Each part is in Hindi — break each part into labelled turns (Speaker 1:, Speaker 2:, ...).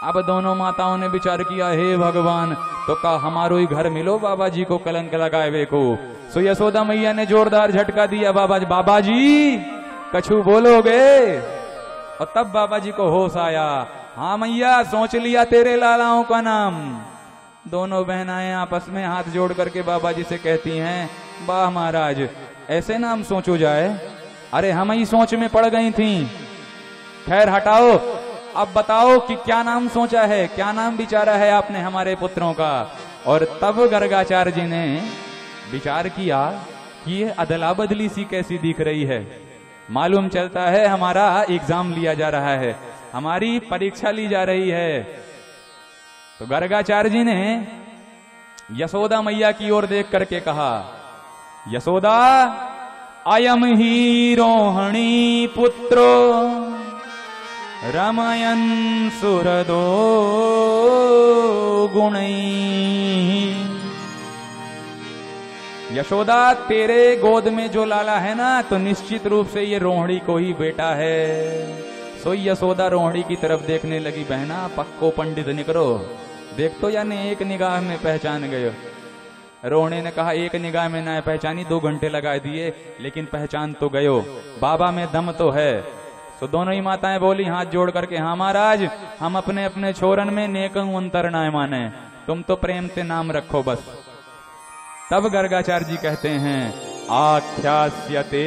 Speaker 1: अब दोनों माताओं ने विचार किया, हे भगवान, तो का हमारो ही घर मिलो बाबा जी को कलंक लगाए को। सो यशोदा मैया ने जोरदार झटका दिया, बाबा जी कछु बोलोगे? और तब बाबा जी को होश आया, हाँ मैया सोच लिया तेरे लालाओं का नाम। दोनों बहनाएं आपस में हाथ जोड़ करके बाबा जी से कहती हैं, वाह महाराज, ऐसे नाम सोचो जाए? अरे हम ही सोच में पड़ गई थी। खैर हटाओ, अब बताओ कि क्या नाम सोचा है, क्या नाम विचारा है आपने हमारे पुत्रों का? और तब गर्गाचार्य जी ने विचार किया कि ये अदला बदली सी कैसी दिख रही है। मालूम चलता है हमारा एग्जाम लिया जा रहा है, हमारी परीक्षा ली जा रही है। तो गर्गाचार्य जी ने यशोदा मैया की ओर देख करके कहा, यशोदा अयम ही रोहिणी पुत्रो रमयन सुरदो गुणै। यशोदा तेरे गोद में जो लाला है ना, तो निश्चित रूप से ये रोहिणी को ही बेटा है। सो यशोदा रोहिणी की तरफ देखने लगी, बहना पक्को पंडित निकरो, देख तो यानी एक निगाह में पहचान गयो। रोहिणी ने कहा, एक निगाह में ना पहचानी, 2 घंटे लगा दिए, लेकिन पहचान तो गयो, बाबा में दम तो है। तो दोनों ही माताएं बोली हाथ जोड़ करके, हाँ महाराज, हम अपने अपने छोरन में नेकं अंतर ना माने, तुम तो प्रेम से नाम रखो बस। तब गर्गाचार्य जी कहते हैं, आख्यास्यते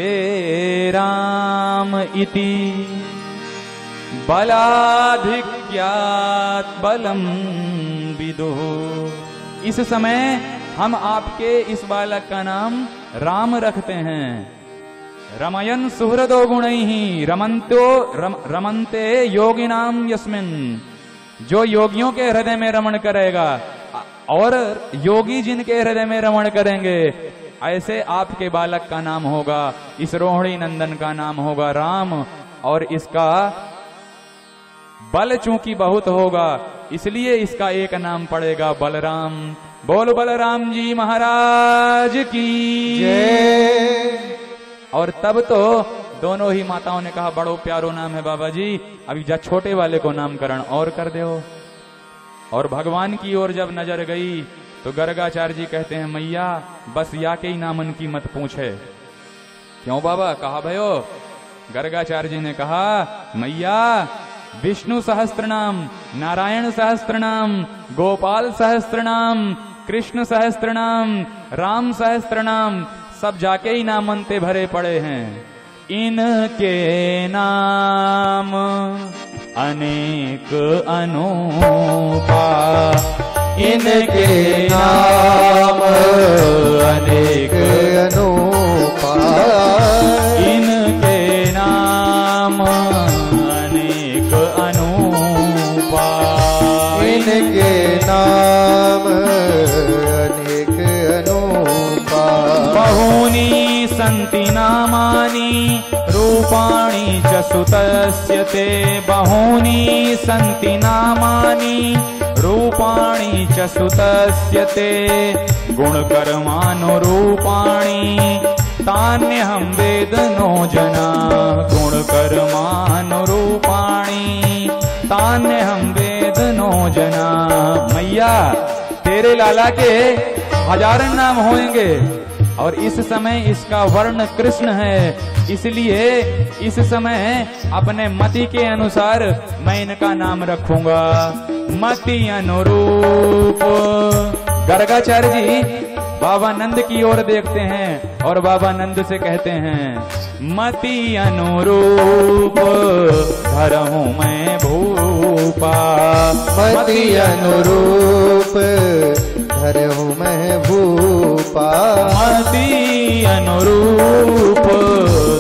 Speaker 1: राम इति बलाधिक्यात् बलम विदुः। इस समय हम आपके इस बालक का नाम राम रखते हैं। रमयन सुहृदो गुणैहि रमन्ते योगिनाम यस्मिन। जो योगियों के हृदय में रमण करेगा और योगी जिनके हृदय में रमण करेंगे, ऐसे आपके बालक का नाम होगा, इस रोहिणी नंदन का नाम होगा राम। और इसका बल चूंकि बहुत होगा, इसलिए इसका एक नाम पड़ेगा बलराम। बोल बलराम जी महाराज की जय। और तब तो दोनों ही माताओं ने कहा, बड़ो प्यारो नाम है बाबा जी, अभी जा छोटे वाले को नामकरण और कर दो। और भगवान की ओर जब नजर गई तो गर्गाचार्य जी कहते हैं, मैया बस या के ही नामन की मत पूछे। क्यों बाबा, कहा भयो? गर्गाचार्य जी ने कहा, मैया विष्णु सहस्त्रनाम, नारायण सहस्त्रनाम, गोपाल सहस्त्रनाम, कृष्ण सहस्त्रनाम, राम सहस्त्रनाम, सब जाके ही नामंते भरे पड़े हैं। इनके नाम अनेक अनूपा,
Speaker 2: इनके नाम अनेक अनूपा,
Speaker 1: इनके नाम अनेक अनूपा,
Speaker 2: इनके नाम अनेक अनूपा।
Speaker 1: बहूनि सन्ति नामानि रूपाणि च सुतस्य ते। बहूनि सन्ति नामानि रूपाणि च सुतस्य ते। गुणकर्मानुरूपाणि तान्यहं वेद नो जना। गुणकर्मानुरूपाणि तान्यहं वेद नो जना। मैया तेरे लाला के 1000 नाम होंगे और इस समय इसका वर्ण कृष्ण है, इसलिए इस समय अपने मति के अनुसार मैं इनका नाम रखूंगा। मति अनुरूप। गर्गाचार्य जी बाबा नंद की ओर देखते हैं और बाबा नंद से कहते हैं, मति अनुरूप धरहूं मैं भूपा।
Speaker 2: मति अनुरूप धरहूं मैं भूपा।
Speaker 1: मति अनुरूप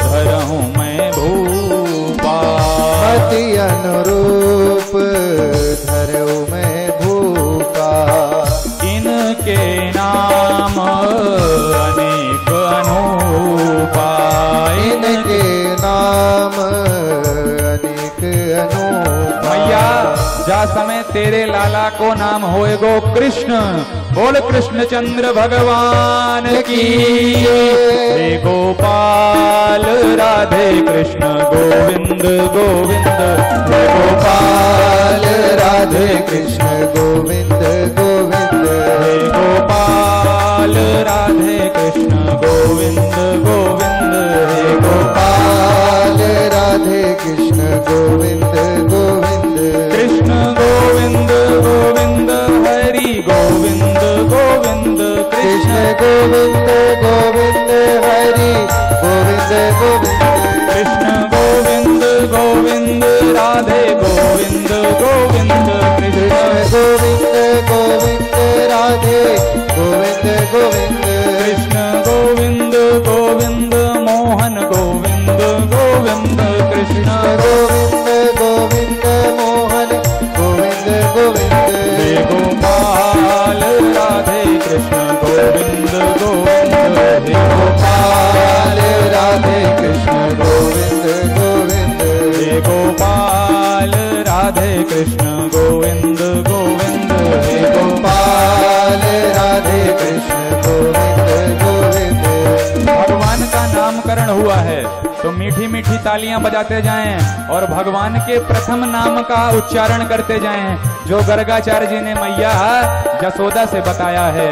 Speaker 1: धरहूं मैं भूपा।
Speaker 2: मति अनुरूप धरहूं मैं भूपा।
Speaker 1: इनके नाम अनेक अनूपा।
Speaker 2: इनके नाम अनेक अनूपा।
Speaker 1: मैया जा समय तेरे लाला को नाम होएगो कृष्ण। बोल कृष्णचंद्र भगवान की। हे गोपाल राधे कृष्ण गोविंद गोविंद।
Speaker 2: हे गोपाल राधे कृष्ण गोविंद गोविंद
Speaker 1: हे गोपाल राधे कृष्ण गोविंद गोविंद हे
Speaker 2: गोपाल राधे कृष्ण गोविंद गोविंद
Speaker 1: कृष्ण गोविंद गोविंद हरि गोविंद गोविंद
Speaker 2: कृष्ण गोविंद गोविंद हरि गोविंद गोविंद
Speaker 1: कृष्ण गोविंद गोविंद राधे गोविंद गोविंद
Speaker 2: कृष्ण गोविंद गोविंद राधे गोविंद गोविंद
Speaker 1: कृष्ण गोविंद गोविंद मोहन गोविंद गोविंद कृष्ण
Speaker 2: गोविंद गोविंद मोहन गोविंद गोविंद
Speaker 1: हे गोपाल राधे कृष्ण गोविंद गोविंद हे
Speaker 2: गोपाल राधे कृष्ण गोविंद गोविंद
Speaker 1: हे गोपाल राधे कृष्ण गोविंद गोविंद हे
Speaker 2: गोपाल राधे कृष्ण गोविंद गोविंद
Speaker 1: भगवान का नामकरण हुआ है तो मीठी मीठी तालियां बजाते जाएं और भगवान के प्रथम नाम का उच्चारण करते जाएं जो गर्गाचार्य जी ने मैया जसोदा से बताया है।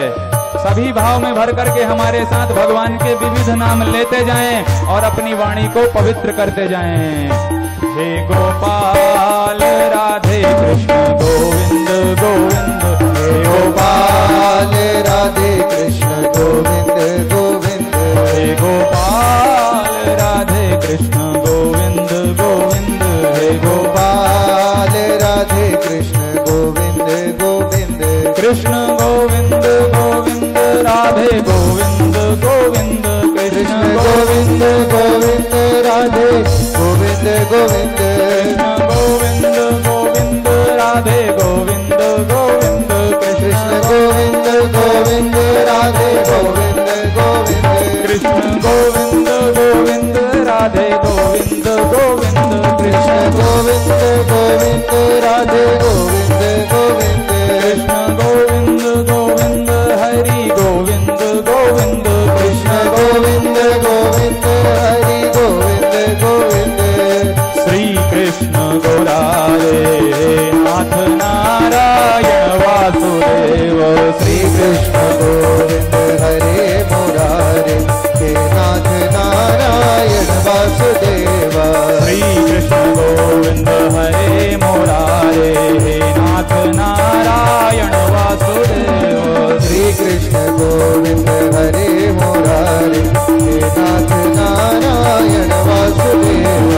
Speaker 1: सभी भाव में भर करके हमारे साथ भगवान के विविध नाम लेते जाएं और अपनी वाणी को पवित्र करते जाएं। हे गोपाल राधे कृष्ण गोविंद गोविंद हे
Speaker 2: गोपाल राधे कृष्ण गोविंद गोविंद
Speaker 1: हे गोपाल राधे कृष्ण गोविंद गोविंद हे
Speaker 2: गोपाल राधे कृष्ण गोविंद गोविंद
Speaker 1: कृष्ण गोविंद गोविंद राधे गोविंद गोविंद कृष्ण
Speaker 2: गोविंद गोविंद राधे गोविंद गोविंद
Speaker 1: कृष्ण गोविंद गोविंद राधे गोविंद गोविंद
Speaker 2: कृष्ण गोविंद गोविंद राधे गोविंद गोविंद
Speaker 1: कृष्ण गोविंद गोविंद राधे गोविंद गोविंद
Speaker 2: कृष्ण गोविंद गोविंद राधे गोविंद गोविंद
Speaker 1: कृष्ण गोविंद गोविंद हरि गोविंद गोविंद
Speaker 2: कृष्ण गोविंद गोविंद हरि गोविंद गोविंद
Speaker 1: श्री कृष्ण गौरारे नाथ नारायण वासुदेव
Speaker 2: श्री कृष्ण गोविंद हरे मुरारे हे नाथ नारायण वासुदेव
Speaker 1: श्री कृष्ण गोविंद हरे मुरारे हे नाथ नारायण वासुदेव
Speaker 2: श्री कृष्ण गोविंद हरे मुरारे हे नाथ नारायण वासुदेव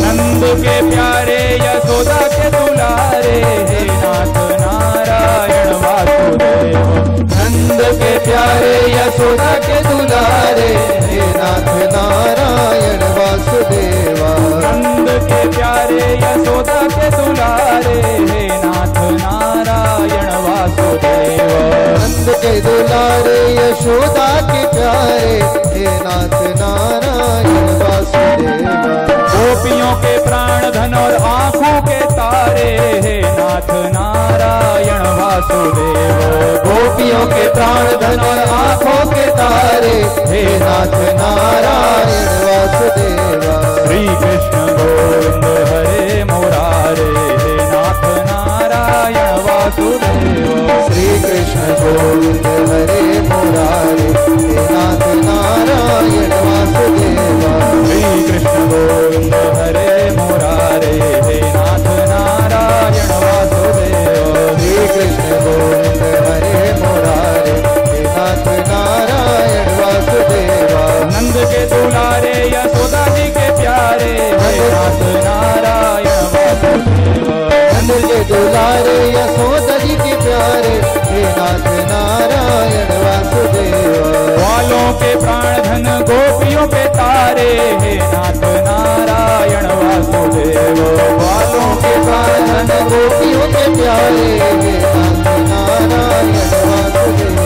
Speaker 1: नंद के प्यारे यशोदा के दुलारे हे नाथ नारायण वासुदेव
Speaker 2: नंद के प्यारे यशोदा के दुलारे हे नाथ नारायण वासुदेव
Speaker 1: नंद के प्यारे यशोदा के दुलारे हे नाथ नारायण वासुदेव
Speaker 2: नंद के दुलारे यशोदा के प्यारे हे नाथ नारायण वासुदेव
Speaker 1: गोपियों के प्राण धन और आंखों के तारे हे नाथ नारायण वासुदेव
Speaker 2: गोपियों के प्राण धन और आंखों के तारे हे नाथ नारायण वासुदेव
Speaker 1: श्री कृष्ण गोविंद हरे मुरारे हे नाथ नारायण वासुदेव
Speaker 2: श्री कृष्ण गोविंद हरे मुरारे हे नाथ नारायण वासुदेव
Speaker 1: श्री कृष्ण गोविंद हरे मुरारे हे नाथ नारायण वासुदेव
Speaker 2: श्री कृष्ण गोविंद हरे मुरारे हे नाथ नारायण वासुदेव
Speaker 1: नंद के दुलारे यशोदा जी के प्यारे हे नाथ नारायण वासुदेव
Speaker 2: नंद के दुलारे यशोदा जी के प्यारे हे नाथ नारायण वासुदेव
Speaker 1: वालों के प्राण धन गोपियों के तारे हे नाथ नारायण वासुदेव
Speaker 2: वालों के प्राण धन गोपियों के प्यारे हे नाथ नारायण वासुदेव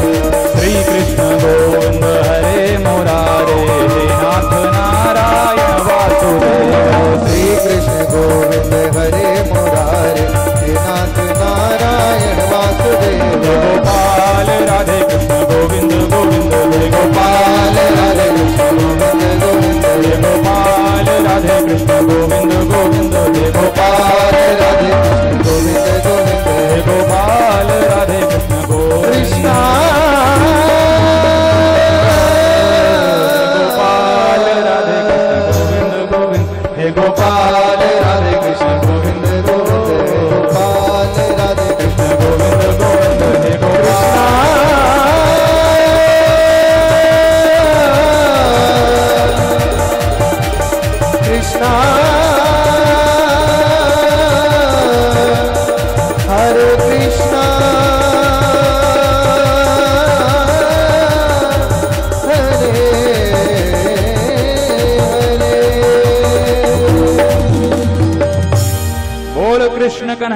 Speaker 1: श्री कृष्ण गोविंद हरे मुरारे हे नाथ नारायण वासुदेव
Speaker 2: श्री कृष्ण गोविंद हरे मुरारे हे नाथ नारायण वासुदेव
Speaker 1: गोपाल राधे कृष्ण गोविंद गोविंद हे
Speaker 2: गोपाल राधे कृष्ण गोविंद गोविंद
Speaker 1: हे गोपाल राधे कृष्ण गोविंद गोविंद हे
Speaker 2: गोपाल राधे कृष्ण गोविंद गोविंद
Speaker 1: गोपाल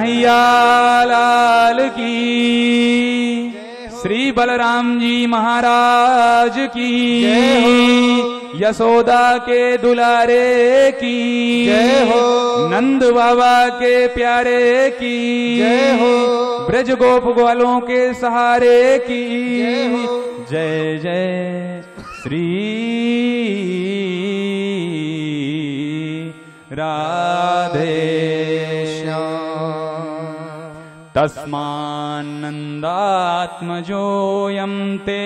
Speaker 1: कन्हैया लाल की, श्री बलराम जी महाराज की, यशोदा के दुलारे की
Speaker 2: जय हो,
Speaker 1: नंद बाबा के प्यारे की
Speaker 2: जय हो,
Speaker 1: ब्रज गोप ग्वालों के सहारे की
Speaker 2: जय हो।
Speaker 1: जय जय श्री राधे तस्मान्नन्दात्मजोऽयं ते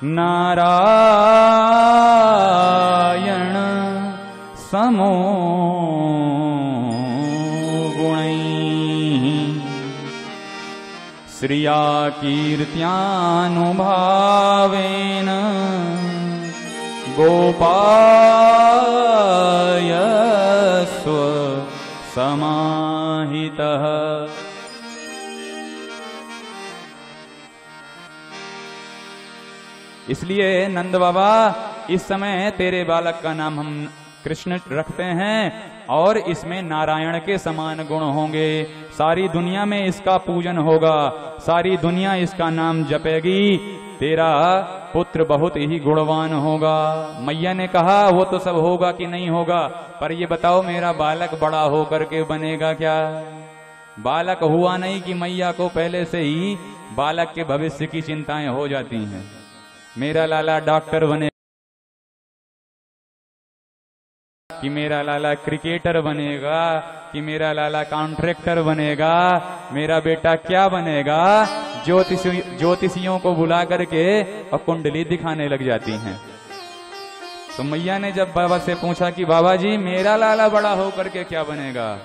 Speaker 1: नारायण समो गुणैः श्रिया कीर्त्यानुभावेन गोपायस्व समाहितः। इसलिए नंद बाबा इस समय तेरे बालक का नाम हम कृष्ण रखते हैं और इसमें नारायण के समान गुण होंगे। सारी दुनिया में इसका पूजन होगा, सारी दुनिया इसका नाम जपेगी। तेरा पुत्र बहुत ही गुणवान होगा। मैया ने कहा वो तो सब होगा कि नहीं होगा, पर ये बताओ मेरा बालक बड़ा होकर के बनेगा क्या? बालक हुआ नहीं कि मैया को पहले से ही बालक के भविष्य की चिंताएं हो जाती हैं। मेरा लाला डॉक्टर बने कि मेरा लाला क्रिकेटर बनेगा, कि मेरा लाला कॉन्ट्रैक्टर बनेगा, मेरा बेटा क्या बनेगा? ज्योतिषियों को बुला करके और कुंडली दिखाने लग जाती हैं। तो मैया ने जब बाबा से पूछा कि बाबा जी मेरा लाला बड़ा होकर के क्या बनेगा,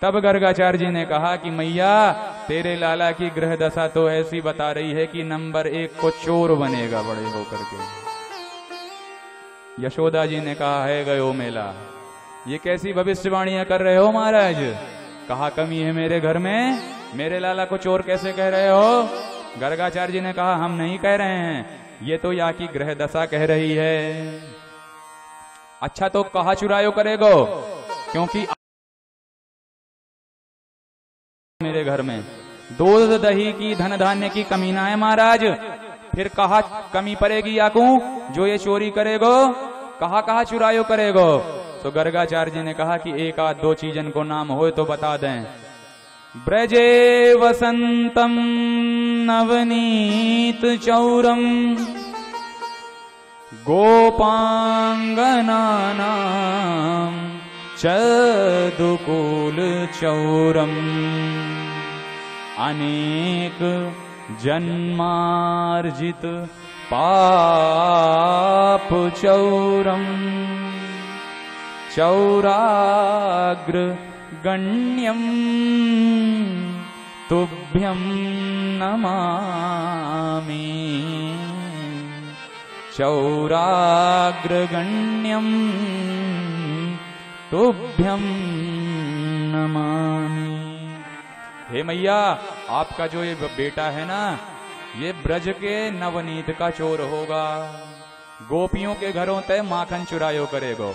Speaker 1: तब गर्गाचार्य जी ने कहा कि मैया तेरे लाला की ग्रह दशा तो ऐसी बता रही है कि नंबर 1 को चोर बनेगा बड़े होकर के। यशोदा जी ने कहा है गयो मेला, ये कैसी भविष्यवाणियां कर रहे हो महाराज? कहा कमी है मेरे घर में, मेरे लाला को चोर कैसे कह रहे हो? गर्गाचार्य जी ने कहा हम नहीं कह रहे हैं, ये तो यहाँ की ग्रह दशा कह रही है। अच्छा तो कहा चुरायो करेगो, क्योंकि मेरे घर में दूध दही की धन धान्य की कमी ना है महाराज, फिर कहा कमी पड़ेगी याकू जो ये चोरी करेगो? कहा चुरायो करेगो? तो गर्गाचार्य जी ने कहा कि एक आध दो चीजन को नाम हो तो बता दें। ब्रजे वसंतम नवनीत चौरम गोपांगनानाम चदुकुल चौरम अनेक जन्मार्जित पाप चौरम चौराग्र गण्यम तुभ्यं नमामि चौराग्र गण्यम तुभ्यं नमामि। हे मैया आपका जो ये बेटा है ना, ये ब्रज के नवनीत का चोर होगा, गोपियों के घरों तय माखन चुरायो करेगो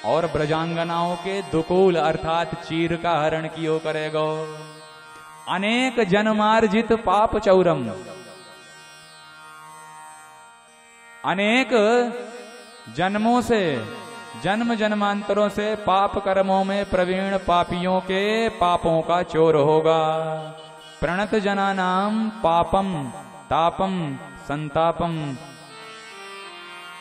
Speaker 1: और ब्रजांगनाओं के दुकूल अर्थात चीर का हरण कियो करेगो। अनेक जन्मार्जित पाप चौरम, अनेक जन्मों से जन्म जन्मांतरों से पाप कर्मों में प्रवीण पापियों के पापों का चोर होगा। प्रणत जनानाम पापम तापम संतापम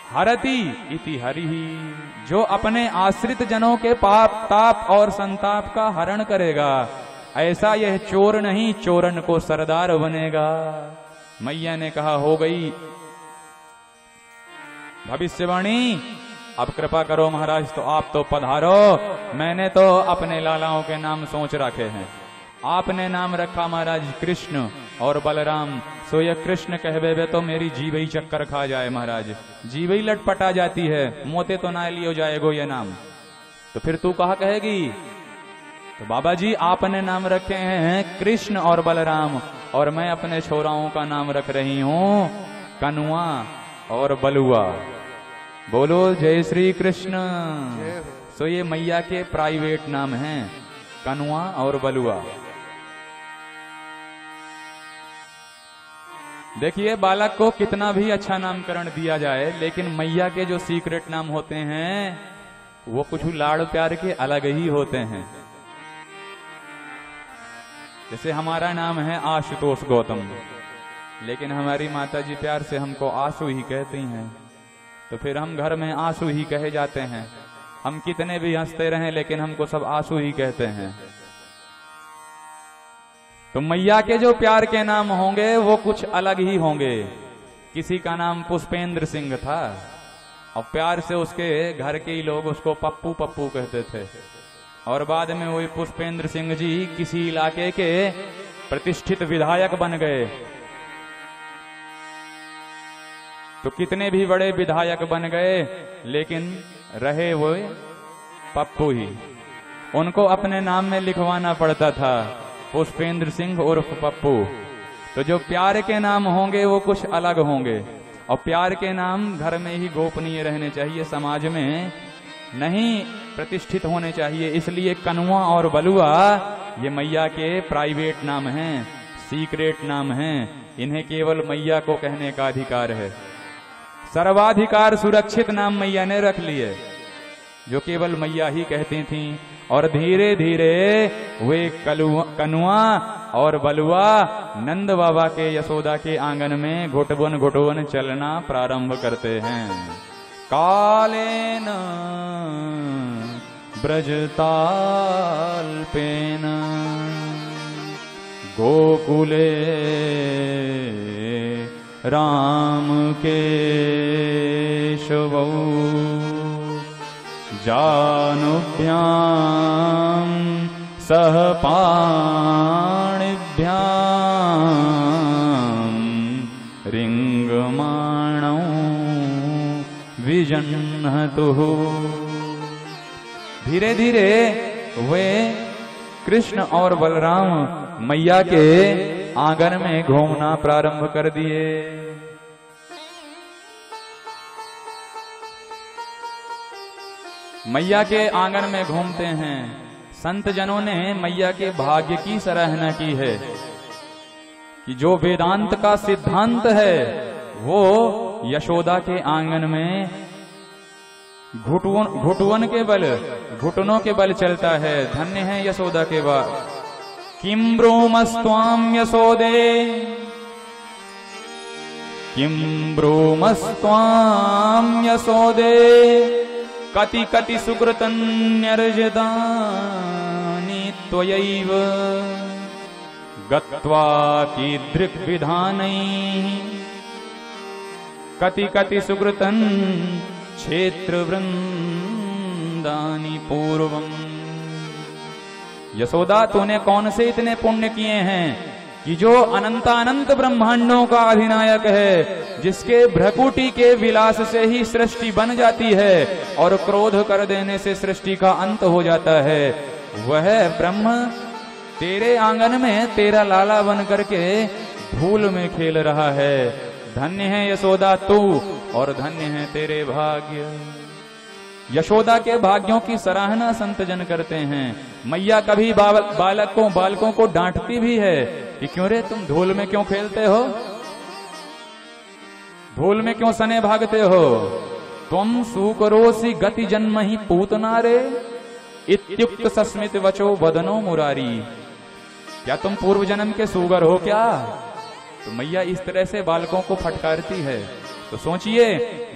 Speaker 1: हरति इति हरिहि, जो अपने आश्रित जनों के पाप ताप और संताप का हरण करेगा, ऐसा यह चोर नहीं चोरन को सरदार बनेगा। मैया ने कहा हो गई भविष्यवाणी, अब कृपा करो महाराज, तो आप तो पधारो। मैंने तो अपने लालाओं के नाम सोच रखे हैं। आपने नाम रखा महाराज कृष्ण और बलराम, सो यह कृष्ण कहबे तो मेरी जीव ही चक्कर खा जाए महाराज, जीव ही लटपटा जाती है, मोते तो ना लियो जाएगो ये नाम, तो फिर तू कहा कहेगी? तो बाबा जी आपने नाम रखे हैं कृष्ण और बलराम, और मैं अपने छोराओं का नाम रख रही हूं कनुआ और बलुआ। बोलो जय श्री कृष्ण। सो ये मैया के प्राइवेट नाम हैं, कनुआ और बलुआ। देखिए, बालक को कितना भी अच्छा नामकरण दिया जाए, लेकिन मैया के जो सीक्रेट नाम होते हैं वो कुछ लाड़ प्यार के अलग ही होते हैं। जैसे हमारा नाम है आशुतोष गौतम, लेकिन हमारी माता जी प्यार से हमको आशु ही कहती हैं, तो फिर हम घर में आशु ही कहे जाते हैं। हम कितने भी हंसते रहें, लेकिन हमको सब आशु ही कहते हैं। तो मैया के जो प्यार के नाम होंगे वो कुछ अलग ही होंगे। किसी का नाम पुष्पेंद्र सिंह था और प्यार से उसके घर के ही लोग उसको पप्पू पप्पू कहते थे, और बाद में वही पुष्पेंद्र सिंह जी किसी इलाके के प्रतिष्ठित विधायक बन गए। तो कितने भी बड़े विधायक बन गए, लेकिन रहे वो पप्पू ही। उनको अपने नाम में लिखवाना पड़ता था पुष्पेंद्र सिंह उर्फ पप्पू। तो जो प्यार के नाम होंगे वो कुछ अलग होंगे, और प्यार के नाम घर में ही गोपनीय रहने चाहिए, समाज में नहीं प्रतिष्ठित होने चाहिए। इसलिए कनुआ और बलुआ ये मैया के प्राइवेट नाम हैं, सीक्रेट नाम हैं। इन्हें केवल मैया को कहने का अधिकार है। सर्वाधिकार सुरक्षित नाम मैया ने रख लिए, जो केवल मैया ही कहती थीं। और धीरे धीरे वे कनुआ और बलुआ नंद बाबा के यशोदा के आंगन में घुटवन घुटवन चलना प्रारंभ करते हैं। कालेन ब्रजताल्पेन गोकुले राम केशवौ जानुभ्यां सह पाणिभ्यां रिंगमाणौ विजह्नतुः। धीरे धीरे वे कृष्ण और बलराम मैया के आंगन में घूमना प्रारंभ कर दिए। मैया के आंगन में घूमते हैं। संत जनों ने मैया के भाग्य की सराहना की है कि जो वेदांत का सिद्धांत है वो यशोदा के आंगन में घुटनों के बल चलता है। धन्य है यशोदा के बाद। किम ब्रूमस्त्वाम यशोदे, किम ब्रूमस्त्वाम यशोदे, कति कति सुकृतन्यर्जितानि त्वयैव गत्वा कीदृक्विधानैः कति कति सुकृतन् क्षेत्रवृन्दानि पूर्वम्। यशोदा, तूने कौन से इतने पुण्य किए हैं कि जो अनंतानंत ब्रह्मांडों का अधिनायक है, जिसके भ्रकुटी के विलास से ही सृष्टि बन जाती है और क्रोध कर देने से सृष्टि का अंत हो जाता है, वह ब्रह्म तेरे आंगन में तेरा लाला बन करके धूल में खेल रहा है। धन्य है यशोदा तू, और धन्य है तेरे भाग्य। यशोदा के भाग्यों की सराहना संत जन करते हैं। मैया कभी बालकों को डांटती भी है कि क्यों रे तुम धूल में क्यों खेलते हो, धूल में क्यों सने भागते हो। त्वं सुकरोसि गति जन्म ही पूतना रे इत्युक्त सस्मित वचो वदनो मुरारी। क्या तुम पूर्व जन्म के सुगर हो क्या? तो मैया इस तरह से बालकों को फटकारती है। तो सोचिए,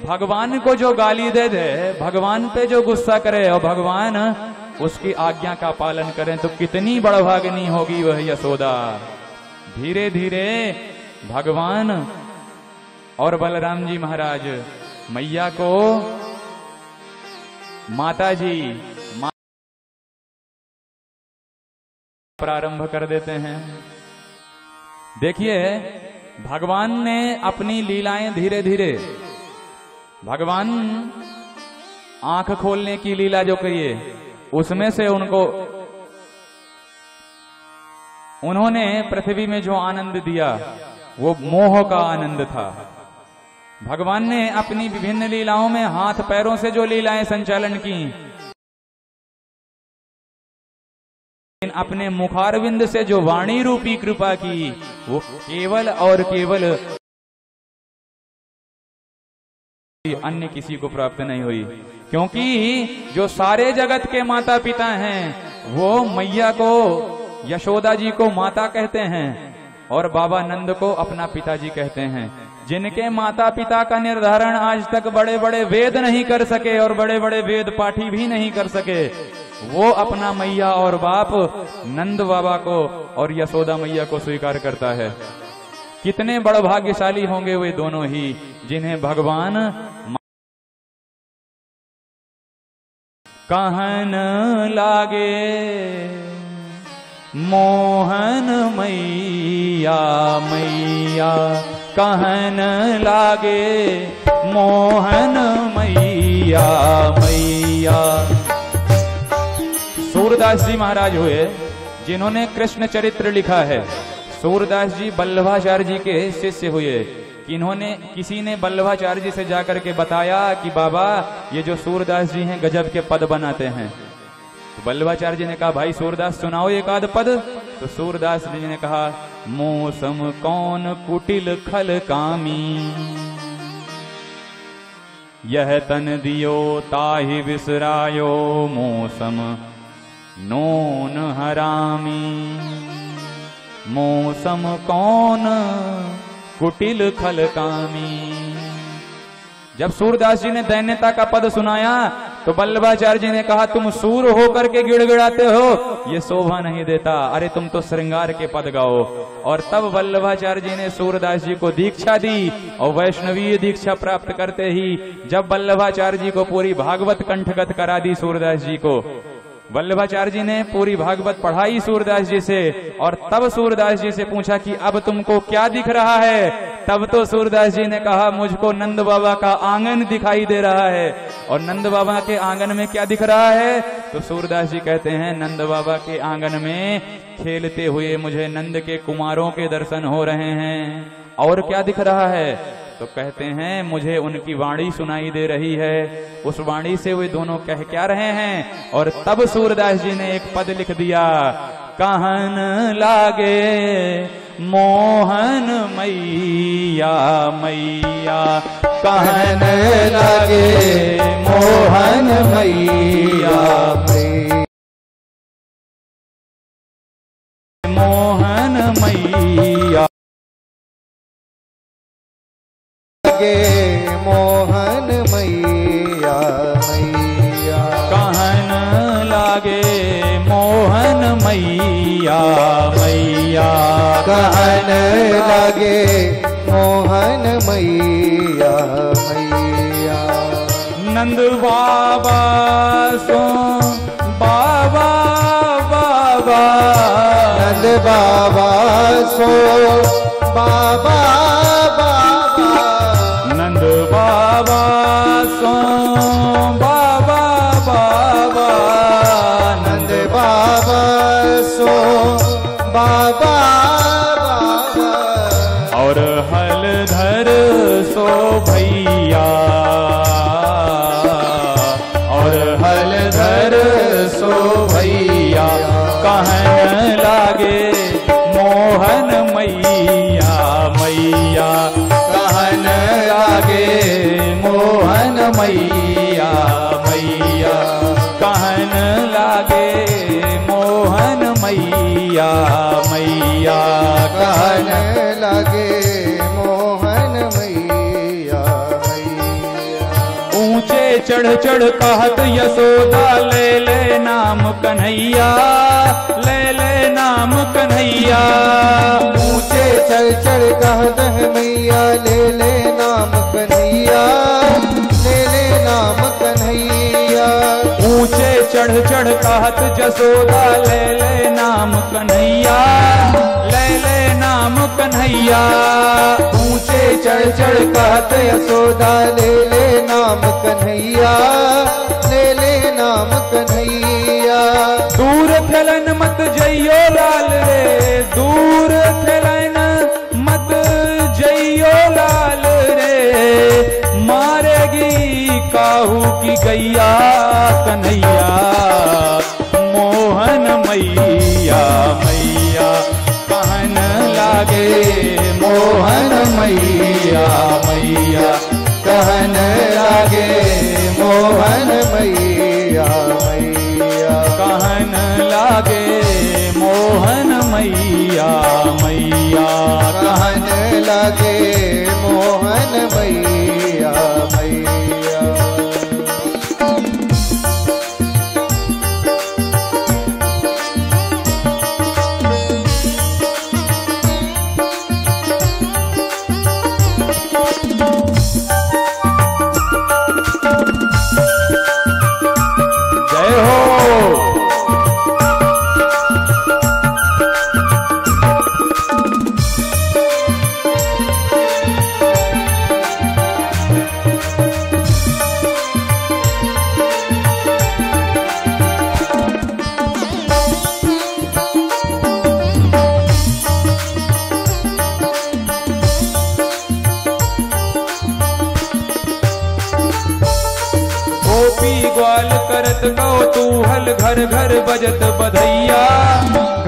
Speaker 1: भगवान को जो गाली दे दे, भगवान पे जो गुस्सा करे और भगवान उसकी आज्ञा का पालन करें, तो कितनी बड़भागिनी होगी वह यशोदा। धीरे धीरे भगवान और बलराम जी महाराज मैया को माता जी प्रारंभ कर देते हैं। देखिए, भगवान ने अपनी लीलाएं धीरे धीरे, भगवान आंख खोलने की लीला जो कही उसमें से उन्होंने पृथ्वी में जो आनंद दिया वो मोह का आनंद था। भगवान ने अपनी विभिन्न लीलाओं में हाथ पैरों से जो लीलाएं संचालन की अपने मुखारविंद से जो वाणी रूपी कृपा की वो केवल और केवल अन्य किसी को प्राप्त नहीं हुई, क्योंकि जो सारे जगत के माता पिता हैं वो मैया को, यशोदा जी को माता कहते हैं और बाबा नंद को अपना पिताजी कहते हैं। जिनके माता पिता का निर्धारण आज तक बड़े बड़े वेद नहीं कर सके और बड़े बड़े वेद पाठी भी नहीं कर सके, वो अपना मैया और बाप नंद बाबा को और यशोदा मैया को स्वीकार करता है। कितने बड़ भाग्यशाली होंगे वे दोनों ही जिन्हें भगवान कहन लागे मोहन मैया मैया, कहन लागे मोहन मैया मैया। सूरदास जी महाराज हुए जिन्होंने कृष्ण चरित्र लिखा है। सूरदास जी वल्लभाचार्य जी के शिष्य हुए। किसी ने वल्लभाचार्य जी से जाकर के बताया कि बाबा ये जो सूरदास जी हैं गजब के पद बनाते हैं। तो वल्लभाचार्य जी ने कहा भाई सूरदास सुनाओ एक आध पद। तो सूरदास जी ने कहा मौसम कौन कुटिल खल कामी, यह तन दियो ताहि विसरायो, मौसम नोन हरामी। मौसम कौन कुटिल खल कामी। जब सूरदास जी ने दैन्यता का पद सुनाया तो वल्लभाचार्य जी ने कहा तुम सूर होकर के गिड़गिड़ाते हो, ये शोभा नहीं देता, अरे तुम तो श्रृंगार के पद गाओ। और तब वल्लभाचार्य जी ने सूरदास जी को दीक्षा दी और वैष्णवीय दीक्षा प्राप्त करते ही जब वल्लभाचार्य जी को पूरी भागवत कंठगत करा दी सूरदास जी को, वल्लभाचार्य जी ने पूरी भागवत पढ़ाई सूरदास जी से और तब सूरदास जी से पूछा कि अब तुमको क्या दिख रहा है। तब तो सूरदास जी ने कहा मुझको नंद बाबा का आंगन दिखाई दे रहा है। और नंद बाबा के आंगन में क्या दिख रहा है? तो सूरदास जी कहते हैं नंद बाबा के आंगन में खेलते हुए मुझे नंद के कुमारों के दर्शन हो रहे हैं। और क्या दिख रहा है? तो कहते हैं मुझे उनकी वाणी सुनाई दे रही है। उस वाणी से वे दोनों कह क्या रहे हैं? और तब सूरदास जी ने एक पद लिख दिया, कहन लागे मोहन मैया मैया, कहन लागे मोहन मैया मैया, मोहन मैया
Speaker 2: मोहन मैया मैया,
Speaker 1: कहन लागे मोहन मैया मैया,
Speaker 2: कहन लागे मोहन मैया मैया।
Speaker 1: नंद बाबा सो बाबा बाबा,
Speaker 2: नंद बाबा सो बाबा बाबा,
Speaker 1: नंद बाबा सो बाबा बाबा,
Speaker 2: नंद बाबा सो बाबा बाबा।
Speaker 1: और हलधर सो भैया, और हलधर सो भैया, कहन लागे मोहन मैया मैया, कहन लागे मोहन मैया मैया, कहन लागे मोहन मैया मैया, कहन
Speaker 2: लगे मोहन मैया मैया।
Speaker 1: ऊंचे चढ़ चढ़ कहत यशोदा ले ले नाम कन्हैया, ले ले नाम कन्हैया।
Speaker 2: ऊंचे चढ़ चढ़ कहत है मैया ले ले नाम कन्हैया, ले ले नाम कन्हैया।
Speaker 1: ऊंचे चढ़ चढ़ कहत यशोदा ले ले नाम कन्हैया, ले ले नाम कन्हैया।
Speaker 2: ऊंचे चढ़ चढ़ कहत यशोदा ले ले नाम कन्हैया, ले ले नाम कन्हैया।
Speaker 1: दूर थलन मत जइयो लाल रे, दूर थलन मत जइयो लाल रे, मारेगी काहू की गैया कन्हैया मोहन मैया मोहन मैया मैया
Speaker 2: कहन लागे मोहन मैया मैया
Speaker 1: कहन लागे मोहन मैया मैया
Speaker 2: कहन लागे मोहन मैया मैया
Speaker 1: जय हो। गोपी ग्वाल करत कौतूहल घर घर बजत बधैया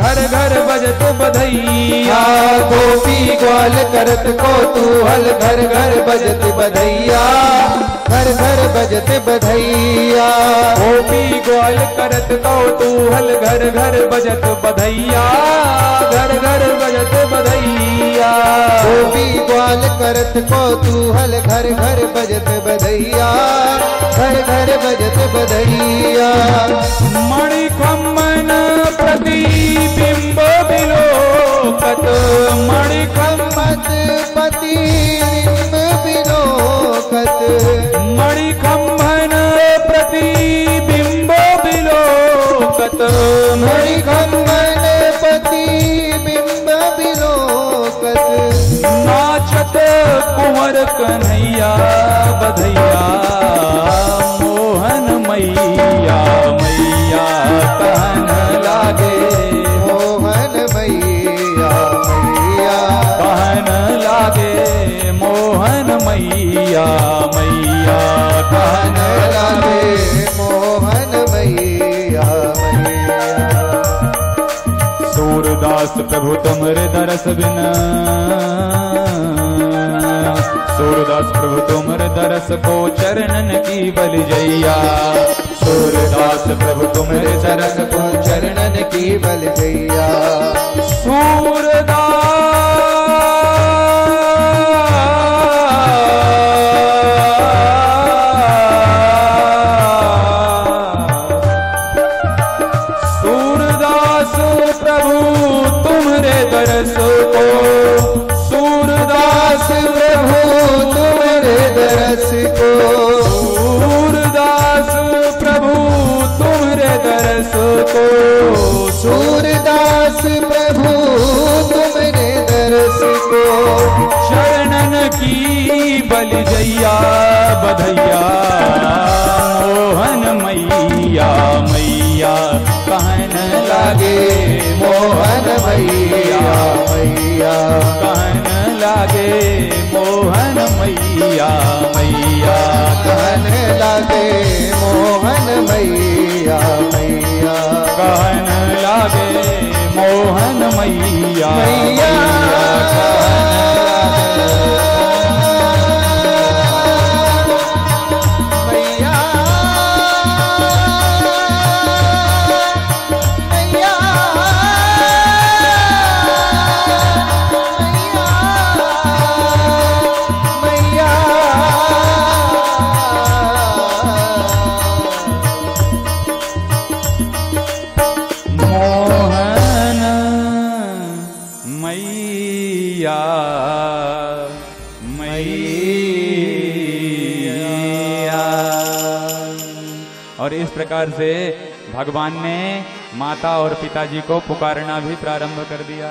Speaker 1: घर घर बजत बधैया
Speaker 2: गोपी ग्वाल करत कौतूहल घर घर बजत बधैया घर घर बजत बधैया
Speaker 1: गोपी ग्वाल करत कौतूहल घर घर बजत बधैया घर घर बजत बधैया
Speaker 2: गोपी ग्वाल करत कौतूहल घर घर बजत बधैया घर घर बजत बधैया
Speaker 1: मणिखम्मन प्रतिबिंब विलोकत
Speaker 2: मत प्रतिबिंब विलोकत
Speaker 1: मणिखम्मन प्रतिबिंब विलोकत
Speaker 2: मणिखम्मन प्रतिबिंब विलोकत
Speaker 1: नाचत कुंवर कन्हैया बधैया मोहन मैया मैया कहन लागे
Speaker 2: मोहन मैया मैया
Speaker 1: कहन लागे मोहन मैया मैया
Speaker 2: कहन
Speaker 1: कहन
Speaker 2: लागे मोहन मैया मैया
Speaker 1: सूरदास प्रभु तुमरे दरस बिन सूरदास प्रभु तुमरे दरस को चरणन की बलि जैया सूरदास प्रभु तुमरे
Speaker 2: चरण को चरणन की बल जैया
Speaker 1: सूरदास प्रभु तुमरे दरस को सूरदास
Speaker 2: प्रभु तुमरे दरस को
Speaker 1: सूरदास प्रभु तुमरे दरस को
Speaker 2: सूरदास प्रभु तुमरे दरस को
Speaker 1: शरणन की बलि जैया बधैया मोहन मैया मैया कहन लागे
Speaker 2: मोहन मैया मैया
Speaker 1: कहन लागे मोहन मैया मैया
Speaker 2: कहन लागे मोहन मैया मैया
Speaker 1: कहन लागे मोहन मैया
Speaker 2: मैया मैया मैया
Speaker 1: मोहन मैया मैया। और इस प्रकार से भगवान ने माता और पिताजी को पुकारना भी प्रारंभ कर दिया।